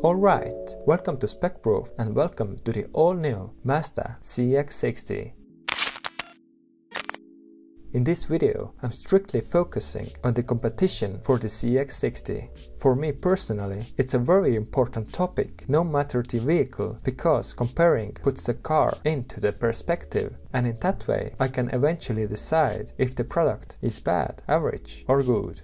Alright, welcome to SpecProof and welcome to the all-new Mazda CX-60. In this video, I'm strictly focusing on the competition for the CX-60. For me personally, it's a very important topic, no matter the vehicle, because comparing puts the car into the perspective, and in that way I can eventually decide if the product is bad, average or good.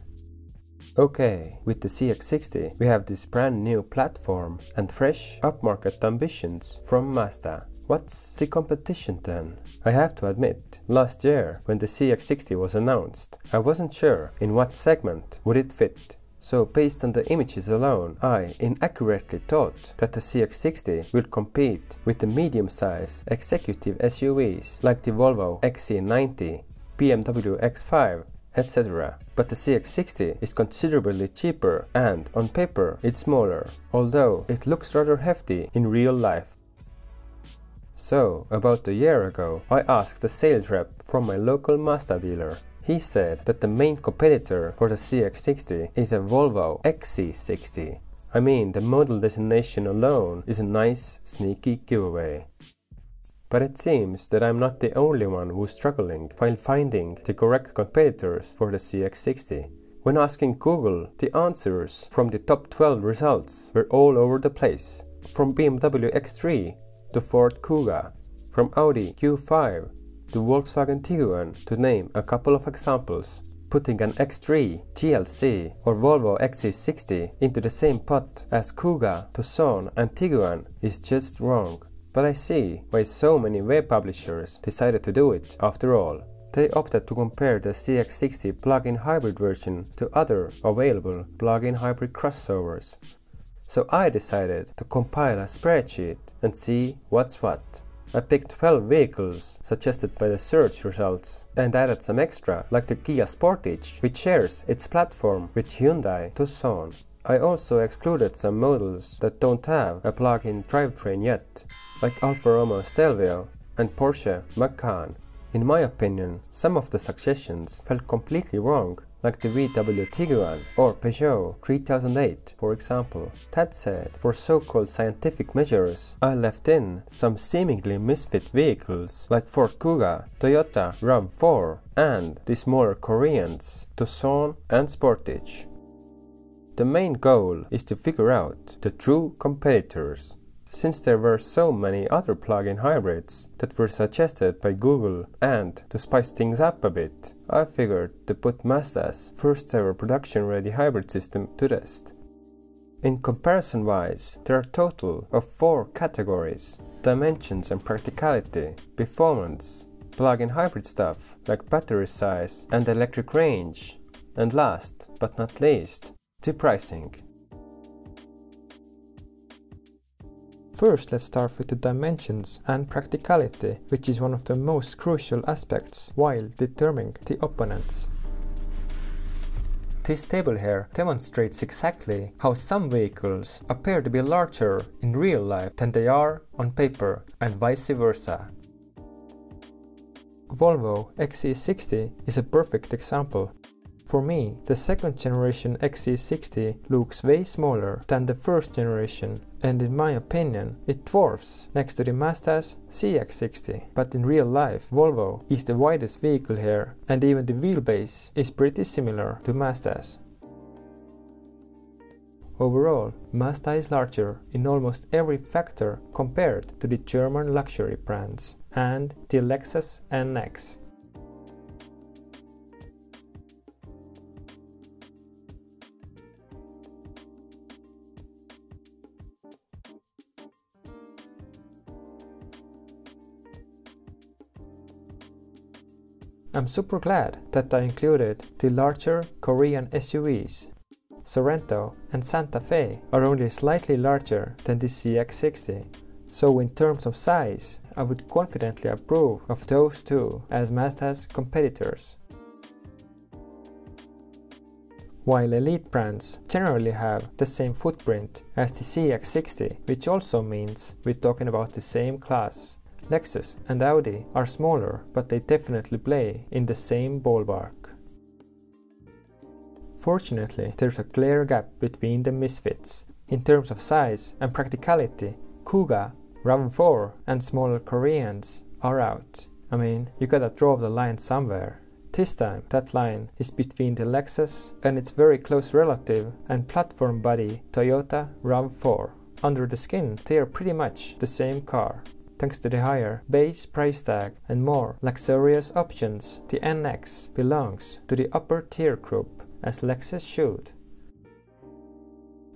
Okay, with the CX-60 we have this brand new platform and fresh upmarket ambitions from Mazda. What's the competition then? I have to admit, last year when the CX-60 was announced, I wasn't sure in what segment would it fit. So based on the images alone, I inaccurately thought that the CX-60 will compete with the medium-size executive SUVs like the Volvo XC90, BMW X5, etc. But the CX-60 is considerably cheaper and, on paper, it's smaller, although it looks rather hefty in real life. So, about a year ago, I asked a sales rep from my local Mazda dealer. He said that the main competitor for the CX-60 is a Volvo XC60. I mean, the model designation alone is a nice, sneaky giveaway. But it seems that I'm not the only one who's struggling while finding the correct competitors for the CX-60. When asking Google, the answers from the top 12 results were all over the place. From BMW X3 to Ford Kuga, from Audi Q5 to Volkswagen Tiguan, to name a couple of examples. Putting an X3, GLC or Volvo XC60 into the same pot as Kuga, Tucson and Tiguan is just wrong. But I see why so many web publishers decided to do it after all. They opted to compare the CX-60 plug-in hybrid version to other available plug-in hybrid crossovers. So I decided to compile a spreadsheet and see what's what. I picked 12 vehicles suggested by the search results and added some extra like the Kia Sportage, which shares its platform with Hyundai Tucson. I also excluded some models that don't have a plug-in drivetrain yet, like Alfa Romeo Stelvio and Porsche Macan. In my opinion, some of the suggestions felt completely wrong, like the VW Tiguan or Peugeot 3008, for example. That said, for so-called scientific measures, I left in some seemingly misfit vehicles like Ford Kuga, Toyota RAV4, and the smaller Koreans, Tucson and Sportage. The main goal is to figure out the true competitors. Since there were so many other plug-in hybrids that were suggested by Google, and to spice things up a bit, I figured to put Mazda's first ever production-ready hybrid system to test. In comparison-wise, there are a total of 4 categories: dimensions and practicality, performance, plug-in hybrid stuff like battery size and electric range, and last but not least, the pricing. First, let's start with the dimensions and practicality, which is one of the most crucial aspects while determining the opponents. This table here demonstrates exactly how some vehicles appear to be larger in real life than they are on paper, and vice versa. Volvo XC60 is a perfect example. For me, the second generation XC60 looks way smaller than the first generation, and in my opinion it dwarfs next to the Mazda's CX-60. But in real life, Volvo is the widest vehicle here, and even the wheelbase is pretty similar to Mazda's. Overall, Mazda is larger in almost every factor compared to the German luxury brands and the Lexus NX. I'm super glad that I included the larger Korean SUVs. Sorento and Santa Fe are only slightly larger than the CX-60, so in terms of size, I would confidently approve of those two as Mazda's competitors. While elite brands generally have the same footprint as the CX-60, which also means we're talking about the same class. Lexus and Audi are smaller, but they definitely play in the same ballpark. Fortunately, there's a clear gap between the misfits, In terms of size and practicality, Kuga, RAV4 and smaller Koreans are out. I mean, you gotta draw the line somewhere. This time, that line is between the Lexus and its very close relative and platform buddy Toyota RAV4. Under the skin, they are pretty much the same car. Thanks to the higher base price tag and more luxurious options, the NX belongs to the upper tier group, as Lexus should.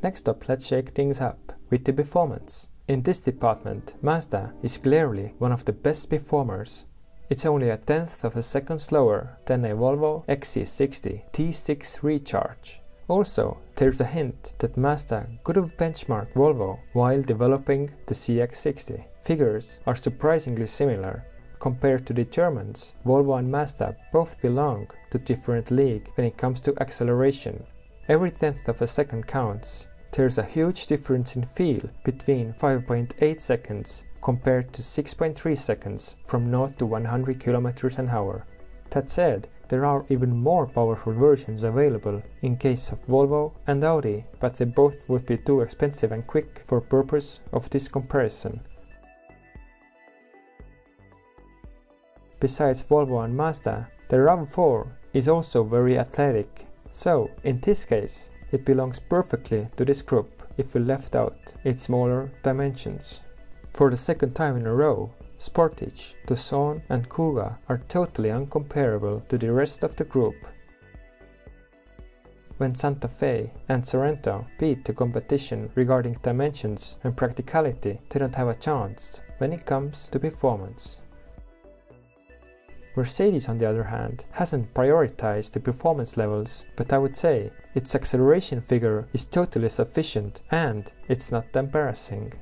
Next up, let's shake things up with the performance. In this department, Mazda is clearly one of the best performers. It's only a tenth of a second slower than a Volvo XC60 T6 Recharge. Also, there's a hint that Mazda could have benchmarked Volvo while developing the CX-60. Figures are surprisingly similar. Compared to the Germans, Volvo and Mazda both belong to different league when it comes to acceleration. Every tenth of a second counts. There's a huge difference in feel between 5.8 seconds compared to 6.3 seconds from 0 to 100 km an hour. That said, there are even more powerful versions available in case of Volvo and Audi, but they both would be too expensive and quick for purpose of this comparison. Besides Volvo and Mazda, the RAV4 is also very athletic, so in this case it belongs perfectly to this group if we left out its smaller dimensions. For the second time in a row, Sportage, Tucson and Kuga are totally uncomparable to the rest of the group. When Santa Fe and Sorento beat the competition regarding dimensions and practicality, they don't have a chance when it comes to performance. Mercedes, on the other hand, hasn't prioritized the performance levels, but I would say its acceleration figure is totally sufficient and it's not embarrassing.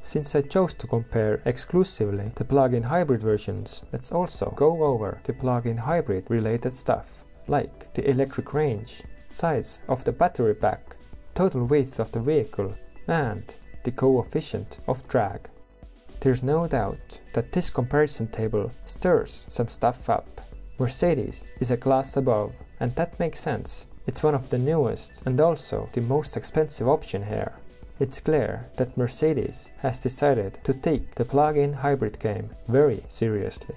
Since I chose to compare exclusively the plug-in hybrid versions, let's also go over the plug-in hybrid related stuff, like the electric range, size of the battery pack, total width of the vehicle, and the coefficient of drag. There's no doubt that this comparison table stirs some stuff up. Mercedes is a class above, and that makes sense. It's one of the newest and also the most expensive option here. It's clear that Mercedes has decided to take the plug-in hybrid game very seriously.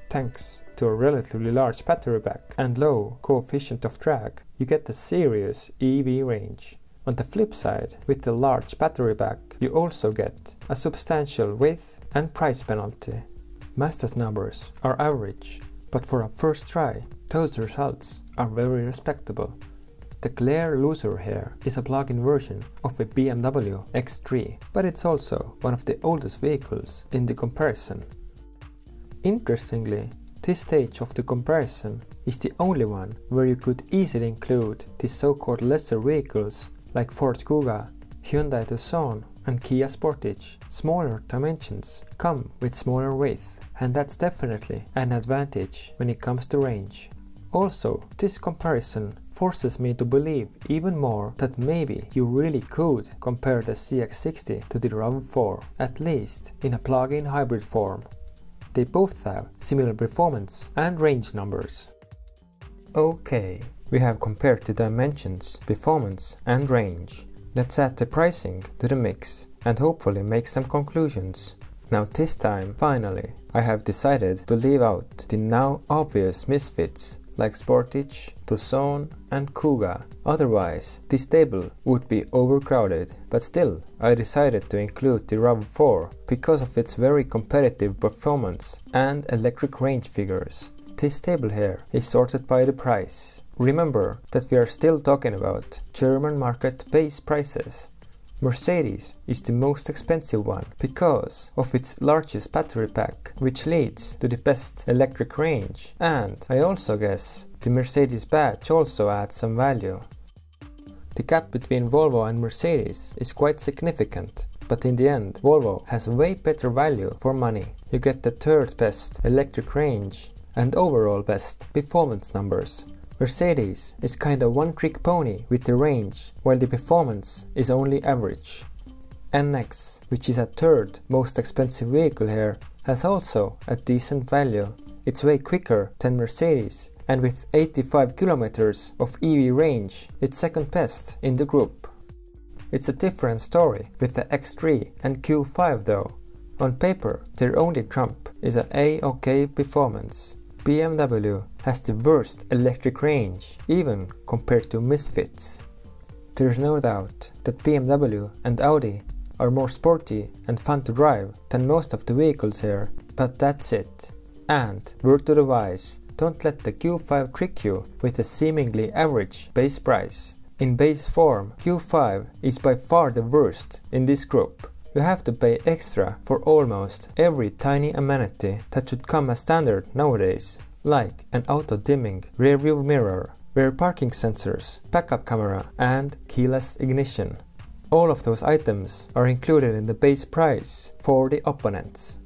Thanks to a relatively large battery pack and low coefficient of drag, you get a serious EV range. On the flip side, with the large battery pack, you also get a substantial width and price penalty. Mazda's numbers are average, but for a first try, those results are very respectable. The clear loser here is a plug-in version of a BMW X3, but it's also one of the oldest vehicles in the comparison. Interestingly, this stage of the comparison is the only one where you could easily include the so-called lesser vehicles like Ford Kuga, Hyundai Tucson and Kia Sportage. Smaller dimensions come with smaller width, and that's definitely an advantage when it comes to range. Also, this comparison forces me to believe even more that maybe you really could compare the CX-60 to the RAV4, at least in a plug-in hybrid form. They both have similar performance and range numbers. Okay, we have compared the dimensions, performance and range. Let's add the pricing to the mix and hopefully make some conclusions. Now this time, finally, I have decided to leave out the now obvious misfits like Sportage, Tucson and Kuga. Otherwise, this table would be overcrowded, but still, I decided to include the RAV4 because of its very competitive performance and electric range figures. This table here is sorted by the price. Remember that we are still talking about German market base prices. Mercedes is the most expensive one because of its largest battery pack, which leads to the best electric range, and I also guess the Mercedes badge also adds some value. The gap between Volvo and Mercedes is quite significant, but in the end Volvo has way better value for money. You get the third best electric range and overall best performance numbers. Mercedes is kinda one-trick pony with the range, while the performance is only average. NX, which is a third most expensive vehicle here, has also a decent value. It's way quicker than Mercedes and with 85 kilometers of EV range, it's second best in the group. It's a different story with the X3 and Q5 though. On paper, their only trump is an A-OK performance. BMW has the worst electric range, even compared to misfits. There's no doubt that BMW and Audi are more sporty and fun to drive than most of the vehicles here, but that's it. And word to the wise, don't let the Q5 trick you with a seemingly average base price. In base form, Q5 is by far the worst in this group. You have to pay extra for almost every tiny amenity that should come as standard nowadays, like an auto-dimming rear-view mirror, rear parking sensors, backup camera and keyless ignition. All of those items are included in the base price for the opponents.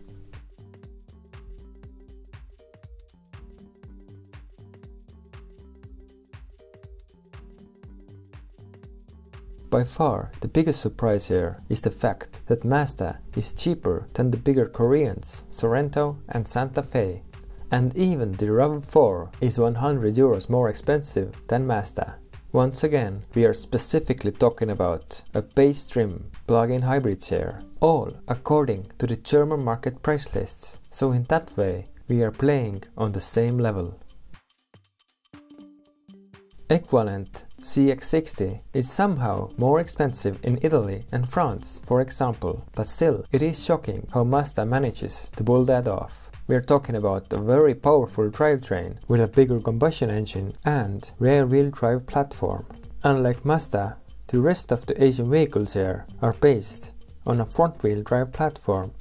By far, the biggest surprise here is the fact that Mazda is cheaper than the bigger Koreans Sorento and Santa Fe. And even the RAV4 is 100 euros more expensive than Mazda. Once again, we are specifically talking about a base trim plug-in hybrids here, all according to the German market price lists, so in that way we are playing on the same level. Equivalent CX-60 is somehow more expensive in Italy and France, for example, but still it is shocking how Mazda manages to pull that off. We are talking about a very powerful drivetrain with a bigger combustion engine and rear-wheel drive platform. Unlike Mazda, the rest of the Asian vehicles here are based on a front-wheel drive platform.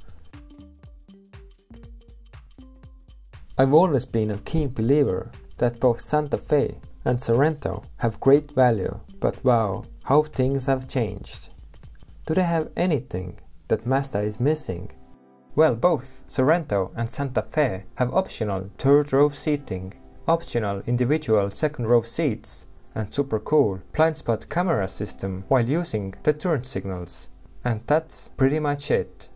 I've always been a keen believer that both Santa Fe and Sorento have great value, but wow, how things have changed. Do they have anything that Mazda is missing? Well, both Sorento and Santa Fe have optional third row seating, optional individual second row seats, and super cool blind spot camera system while using the turn signals. And that's pretty much it.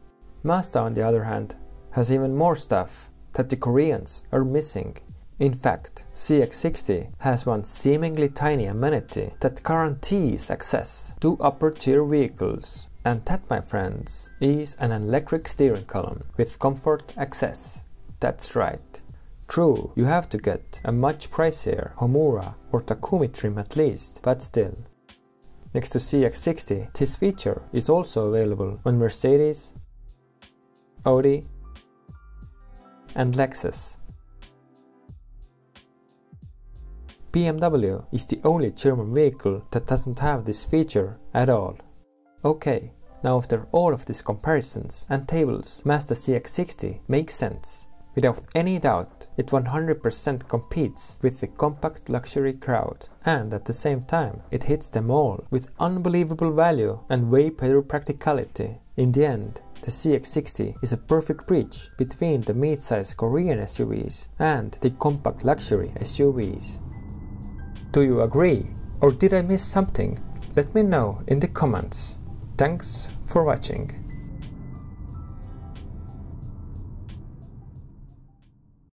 Mazda, on the other hand, has even more stuff that the Koreans are missing. In fact, CX-60 has one seemingly tiny amenity that guarantees access to upper tier vehicles. And that, my friends, is an electric steering column with comfort access. That's right. True, you have to get a much pricier Homura or Takumi trim at least, but still. Next to CX-60, this feature is also available on Mercedes, Audi and Lexus. BMW is the only German vehicle that doesn't have this feature at all. Okay, now after all of these comparisons and tables, Mazda CX-60 makes sense. Without any doubt, it 100% competes with the compact luxury crowd, and at the same time, it hits them all with unbelievable value and way better practicality. In the end, the CX-60 is a perfect bridge between the mid-size Korean SUVs and the compact luxury SUVs. Do you agree? Or did I miss something? Let me know in the comments. Thanks for watching.